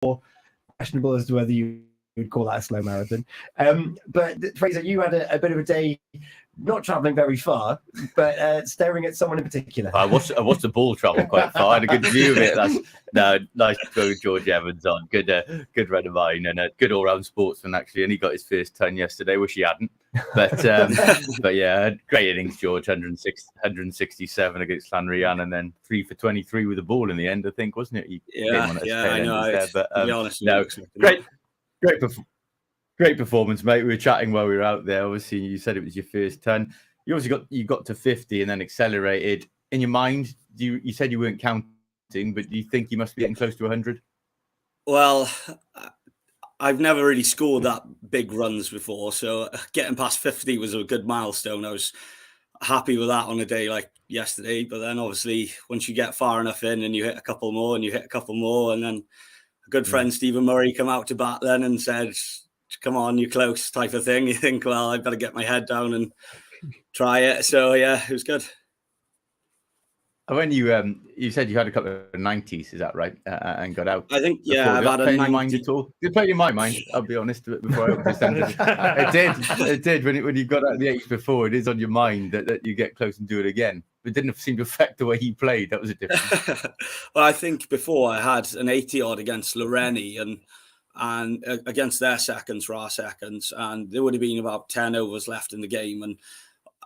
questionable as to whether you would call that a slow marathon. But Fraser, you had a bit of a day, not travelling very far, but staring at someone in particular. I watched the ball travel quite far. I had a good view of it. Nice to throw George Evans on. Good run of mine, and a good all-round sportsman actually. And he got his first ton yesterday. Wish he hadn't, but yeah, great innings, George. 167 against Llanrhian, and then 3 for 23 with the ball in the end. I think, wasn't it? I know. There, but to be honest, no, great performance, mate. We were chatting while we were out there. Obviously, you said it was your first ton. You obviously got to 50 and then accelerated. In your mind, you said you weren't counting, but do you think you must be getting close to 100? Well, I've never really scored that big runs before, so getting past 50 was a good milestone. I was happy with that on a day like yesterday, but then obviously once you get far enough in and you hit a couple more and you hit a couple more, and then a good friend Stephen Murray come out to bat then and said, come on, you're close, type of thing. You think, well, I've got to get my head down and try it. So yeah, it was good. When you said you had a couple of 90s, is that right? And got out. I think, yeah, I've had a 90. Mind at all? It played in my mind, I'll be honest, before I opened the sentence. It did. When you got out the 80s before, it is on your mind that you get close and do it again. It didn't seem to affect the way he played. That was a difference. Well, I think before I had an 80-odd against Llanrhian and against their seconds for our seconds, and there would have been about 10 overs left in the game, and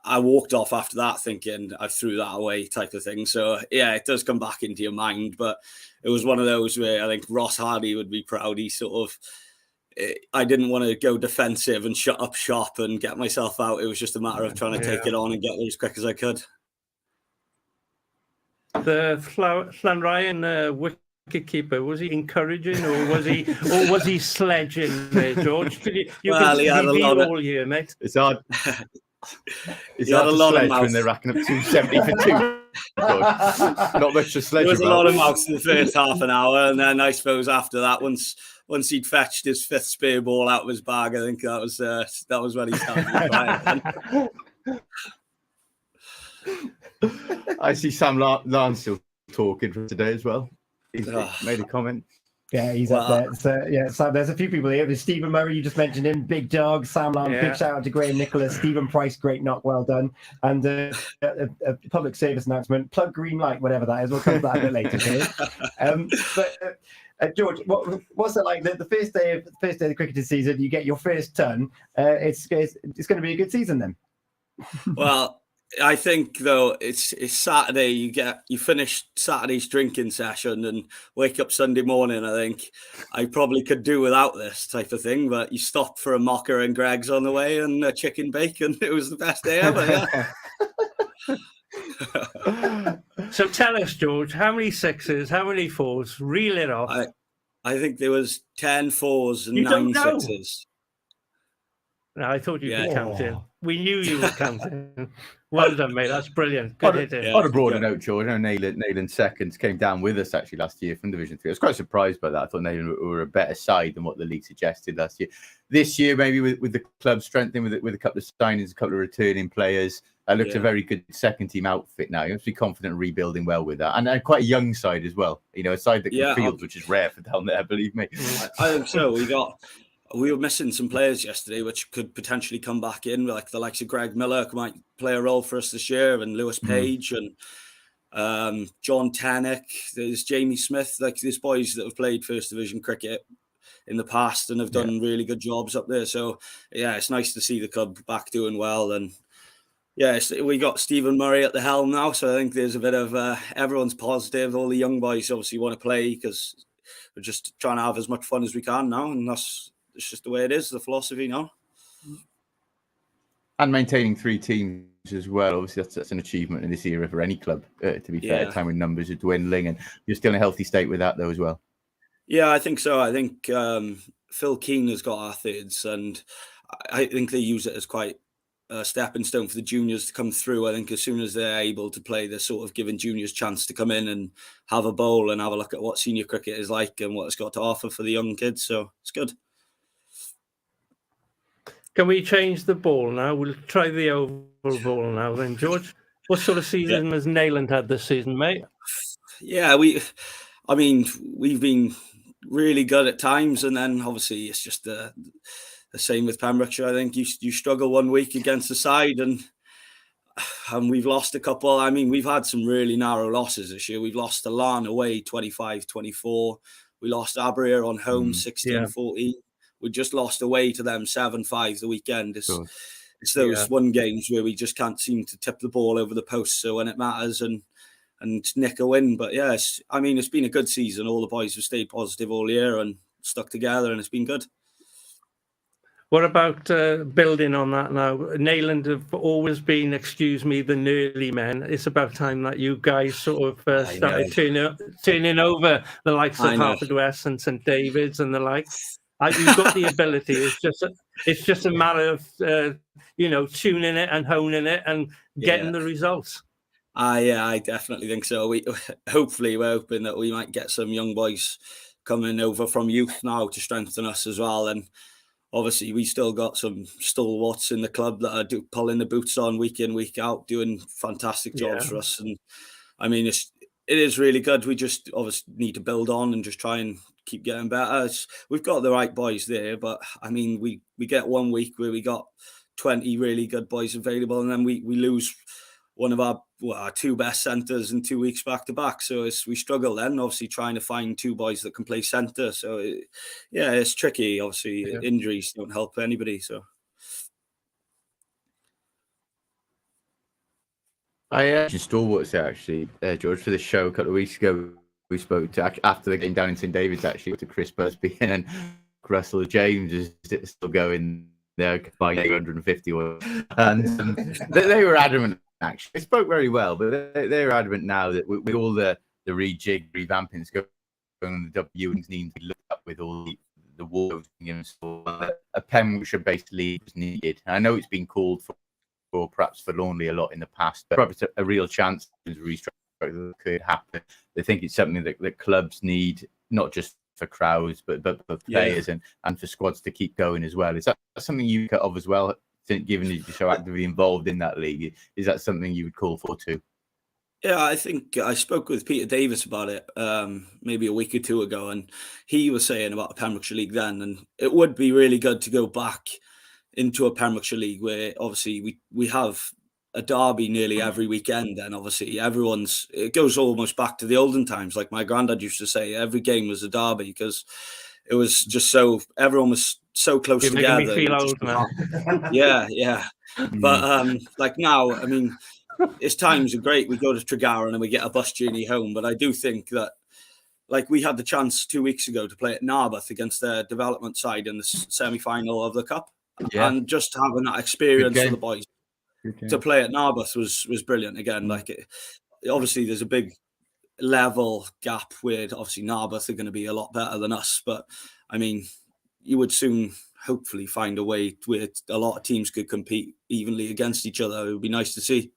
I walked off after that thinking I threw that away, type of thing. So yeah, it does come back into your mind, but it was one of those where I think Ross Hardy would be proud. He I didn't want to go defensive and shut up shop and get myself out. It was just a matter of trying to take it on and get there as quick as I could. The Llanrhian wicket keeper, was he encouraging or was he sledging there, George? He had a lot all year, mate. It's hard. It's hard to sledge when they're racking up 270 for 2. Not much to sledge. There was a lot of mouths in the first half an hour, and then I suppose after that, once he'd fetched his fifth spare ball out of his bag, I think that was when he started crying. I see Sam Larn still talking for today as well. He's made a comment. Yeah, he's up there. So, yeah, so there's a few people here. There's Stephen Murray, you just mentioned him. Big Dog, Sam Lamb, big shout out to Graham Nicholas, Stephen Price, great knock, well done. And a public service announcement, plug green light, whatever that is. We'll come to that a bit later. But George, what's it like? The first day of the cricketing season, you get your first ton. It's going to be a good season then. Well, I think though it's Saturday. You finish Saturday's drinking session and wake up Sunday morning. I think I probably could do without this type of thing, but you stopped for a mocker and Greg's on the way and a chicken bacon. It was the best day ever. Yeah. So tell us, George, how many sixes, how many fours? Reel it off. I think there was 10 fours and 9 sixes. No, I thought you could count in. We knew you were counting. Well done, mate. That's brilliant. Good hitting. On a broader note, George, I know Neyland seconds came down with us actually last year from Division 3. I was quite surprised by that. I thought Neyland were a better side than what the league suggested last year. This year, maybe with the club strengthening with a couple of signings, a couple of returning players, looks a very good second team outfit now. You have to be confident rebuilding well with that. And quite a young side as well. You know, a side that can field, which is rare for down there, believe me. I think so. We were missing some players yesterday, which could potentially come back in, like the likes of Greg Miller might play a role for us this year, and Lewis Page and John Tannock. There's Jamie Smith. Like these boys that have played First Division cricket in the past and have done really good jobs up there. So yeah, it's nice to see the club back doing well. And yeah, we got Stephen Murray at the helm now, so I think there's a bit of everyone's positive. All the young boys obviously want to play because we're just trying to have as much fun as we can now, and it's just the way it is, the philosophy now. And maintaining 3 teams as well. Obviously, that's an achievement in this era for any club, to be fair, at a time when numbers are dwindling. And you're still in a healthy state with that, though, as well. Yeah, I think so. I think Phil Keane has got our thirds, and I think they use it as quite a stepping stone for the juniors to come through. I think as soon as they're able to play, they're sort of giving juniors chance to come in and have a bowl and have a look at what senior cricket is like and what it's got to offer for the young kids. So it's good. Can we change the ball now? We'll try the oval ball now then, George. What sort of season has Neyland had this season, mate? Yeah, we've been really good at times, and then obviously it's just the same with Pembrokeshire. I think you struggle one week against the side, and we've lost a couple. I mean, we've had some really narrow losses this year. We've lost to Llanrhian away 25-24. We lost Aberdeen on home 16-14. We just lost away to them 7-5 the weekend. It's those one games where we just can't seem to tip the ball over the post. So when it matters and nick a win. But yeah, it's been a good season. All the boys have stayed positive all year and stuck together, and it's been good. What about building on that now? Neyland have always been, excuse me, the nearly men. It's about time that you guys sort of started turning over the likes of Haverfordwest and St David's and the like. You've got the ability. It's just a matter of tuning it and honing it and getting the results. I definitely think so. We're hoping that we might get some young boys coming over from youth now to strengthen us as well. And obviously, we still got some stalwarts in the club that are pulling the boots on week in, week out, doing fantastic jobs for us. And I mean, it is really good. We just obviously need to build on and just try and keep getting better. We've got the right boys there, but I mean, we get 1 week where we got 20 really good boys available, and then we lose one of our two best centres in 2 weeks back to back. So we struggle then, obviously, trying to find two boys that can play centre. So it's tricky. Obviously, injuries don't help anybody. So I stalwarts actually, George, for the show a couple of weeks ago. We spoke to after the game down in St David's actually to Chris Busby and Russell James is still going there by 250 and they were adamant. Actually, they spoke very well, but they're adamant now that with all the rejig, revamping going on the W and needing to look up with all the walls, a Pembrokeshire-based league was needed. I know it's been called for perhaps forlornly a lot in the past, but perhaps a real chance to restructure that could happen. They think it's something that clubs need, not just for crowds, but for players and for squads to keep going as well. Is that something you cut off as well? Given you're so actively involved in that league, is that something you would call for too? Yeah, I think I spoke with Peter Davis about it maybe a week or two ago, and he was saying about the Pembrokeshire League then, and it would be really good to go back into a Pembrokeshire League where obviously we have a derby nearly every weekend, and obviously it goes almost back to the olden times. Like my granddad used to say, every game was a derby because it was just everyone was so close together. You're making me feel old now. Yeah. But like now, I mean, it's times are great. We go to Tregaron and we get a bus journey home. But I do think that, like, we had the chance 2 weeks ago to play at Narberth against their development side in the semi-final of the cup, and just having that experience for the boys to play at Narberth was brilliant. Again, obviously there's a big level gap where obviously Narberth are going to be a lot better than us, but I mean, you would soon hopefully find a way where a lot of teams could compete evenly against each other. It would be nice to see.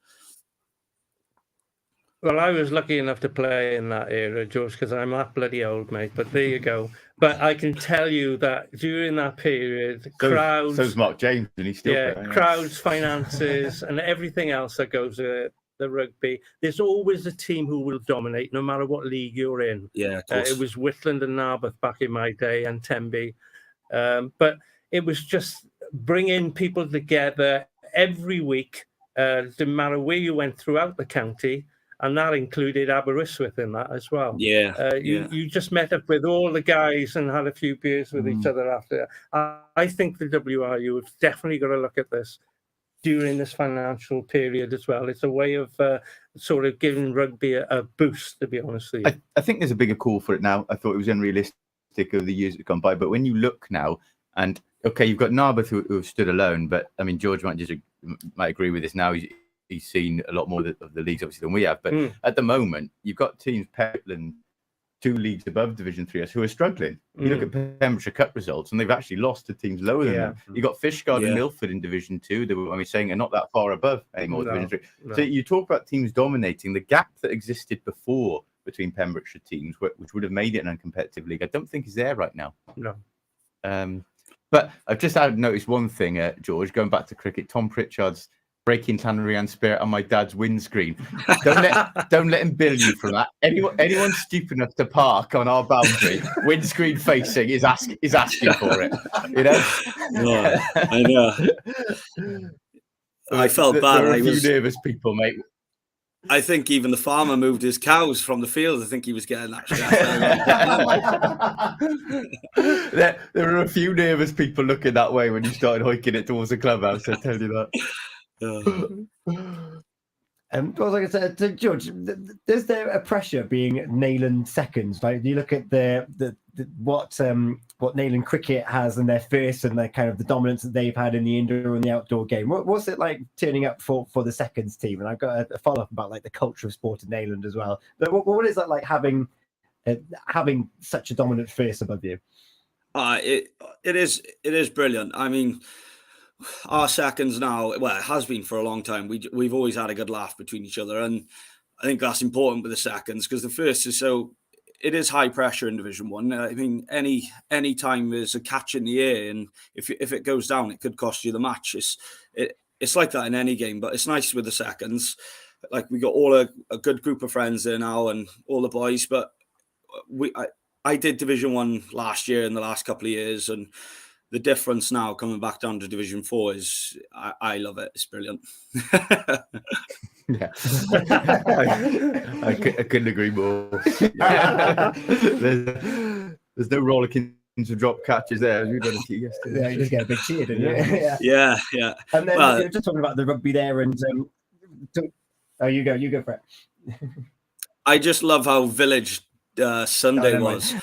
Well, I was lucky enough to play in that era, George, because I'm that bloody old, mate. But there you go. But I can tell you that during that period, crowds... So's Mark James, and he's still playing. Crowds, finances, and everything else that goes with the rugby. There's always a team who will dominate, no matter what league you're in. Yeah, of course. It was Whitland and Narberth back in my day, and Tenby. But it was just bringing people together every week, no matter where you went throughout the county. And that included Aberystwyth in that as well. You just met up with all the guys and had a few beers with each other after. I think the WRU have definitely got to look at this during this financial period as well. It's a way of sort of giving rugby a boost, to be honest with you. I think there's a bigger call for it now. I thought it was unrealistic over the years that have gone by. But when you look now, and okay, you've got Narberth who have stood alone, but I mean, George might agree with this now. He's seen a lot more of the leagues, obviously, than we have. But at the moment, you've got teams, Petland, 2 leagues above Division 3S, who are struggling. You look at Pembrokeshire Cup results, and they've actually lost to teams lower than them. You've got Fishguard and Milford in Division 2. They were, saying, are not that far above anymore, Division 3. No. So you talk about teams dominating. The gap that existed before between Pembrokeshire teams, which would have made it an uncompetitive league, I don't think is there right now. No. But I've just noticed one thing, George, going back to cricket. Tom Pritchard's breaking Llanrhian spirit on my dad's windscreen. Don't let him bill you for that. Anyone stupid enough to park on our boundary, windscreen facing, is asking for it. You know. Yeah, I know. I felt bad. There were a few nervous people, mate. I think even the farmer moved his cows from the field. I think he was getting that stress. There were a few nervous people looking that way when you started hiking it towards the clubhouse. I tell you that. What was I going to say to George? Is there a pressure being Neyland seconds? Like, you look at what Neyland cricket has in their first, and their kind of the dominance that they've had in the indoor and the outdoor game. What's it like turning up for the seconds team? And I've got a follow up about like the culture of sport in Neyland as well. But what is that like having such a dominant first above you? It is brilliant. I mean, our seconds now, well, it has been for a long time. We've always had a good laugh between each other, and I think that's important with the seconds, because the first is it is high pressure in Division 1. I mean, any time there's a catch in the air, and if it goes down, it could cost you the match. It's like that in any game, but it's nice with the seconds. Like, we got all a good group of friends there now, and all the boys. But I did Division 1 last year, in the last couple of years, and the difference now coming back down to Division 4 is I love it. It's brilliant. Yeah, I couldn't agree more. There's no rollicking to drop catches there, as we've done a few yesterday. Yeah, you just get a big cheer, didn't you? Yeah. And then you're just talking about the rugby there, and you go for it. I just love how village Sunday was.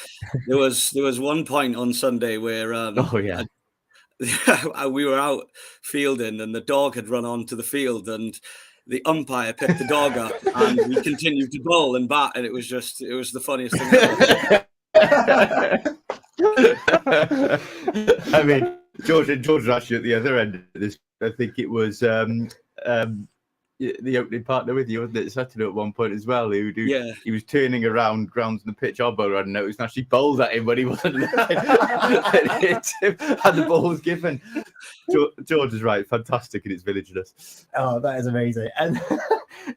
There was one point on Sunday where we were out fielding, and the dog had run onto the field, and the umpire picked the dog up, and we continued to bowl and bat, and it was the funniest thing ever. I mean, George was actually at the other end of this. I think it was the opening partner with you, wasn't it? Saturday at one point as well. He was turning around grounds in the pitch. Our bowler hadn't noticed, and actually bowled at him when he wasn't looking. And the ball was given. George is right. Fantastic in its villageness. Oh, that is amazing. And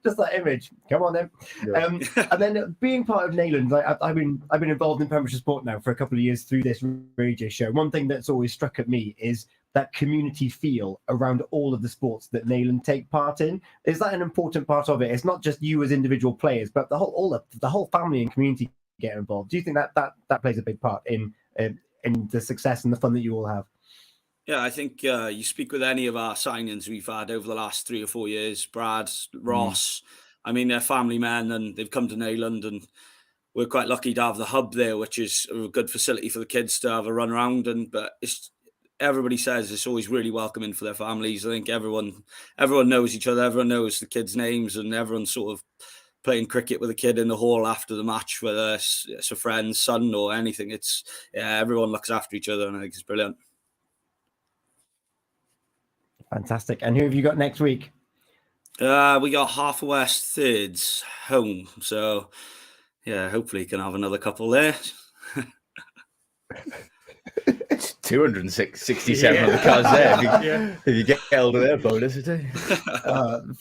just that image. Come on then. Yeah. And then being part of Neyland, I've been involved in Pembrokeshire sport now for a couple of years through this radio show. One thing that's always struck at me is that community feel around all of the sports that Neyland take part in. Is that an important part of it? It's not just you as individual players, but the whole family and community get involved. Do you think that plays a big part in the success and the fun that you all have? Yeah, I think you speak with any of our signings we've had over the last 3 or 4 years, Brad, Ross. I mean, they're family men, and they've come to Neyland, and we're quite lucky to have the hub there, which is a good facility for the kids to have a run around. But everybody says it's always really welcoming for their families. I think everyone knows each other. Everyone knows the kids' names, and everyone's sort of playing cricket with a kid in the hall after the match, whether it's a friend's son or anything. Everyone looks after each other, and I think it's brilliant. Fantastic. And who have you got next week? We got Haverfordwest Thirds home. So, yeah, hopefully you can have another couple there. It's 267 on the cards there. If you get held of their bonus,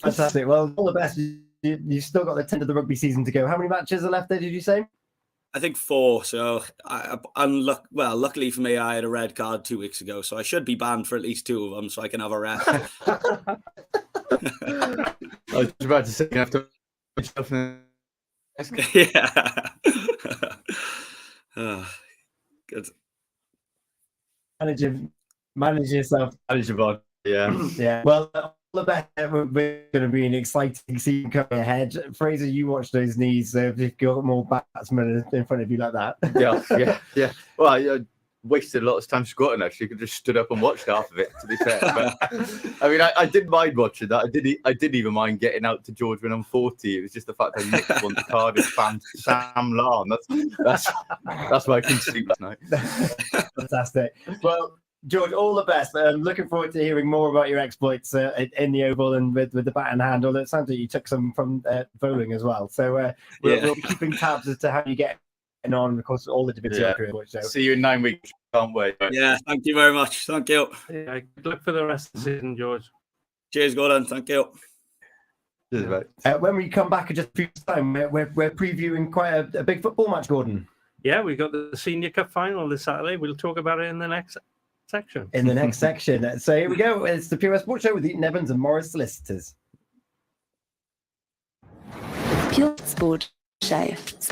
fantastic. Well, all the best. You've still got the end of the rugby season to go. How many matches are left there, did you say? I think 4. So, luckily for me, I had a red card 2 weeks ago, so I should be banned for at least 2 of them, so I can have a rest. I was about to say, you have to. Yeah. Good. Manage yourself. Manage your body. Yeah. Yeah. Well, all the best. We're going to be an exciting season coming ahead. Fraser, you watch those knees. If you've got more batsmen in front of you like that. Yeah. Well, I wasted a lot of time squatting. Actually, could just stood up and watched half of it. To be fair, but I mean, I didn't mind watching that. I didn't even mind getting out to George when I'm 40. It was just the fact that I nicked one Cardiff fan, Sam Larn. That's why I couldn't sleep last night. Fantastic. Well, George, all the best. I'm looking forward to hearing more about your exploits in the Oval and with the bat and hand. Although it sounds like you took some from bowling as well. So we'll be keeping tabs as to how you get on, of course, all the division. So. See you in 9 weeks. Can't wait. Yeah, thank you very much. Thank you. Yeah, good luck for the rest of the season, George. Cheers, Gordon. Thank you. Cheers, mate. When we come back in just a few time, we're previewing quite a big football match, Gordon. Yeah, we got the Senior Cup final this Saturday. We'll talk about it in the next section. In the next section. So here we go. It's the Pure Sports Show with Eaton-Evans and Morris Solicitors. Pure Sport Show.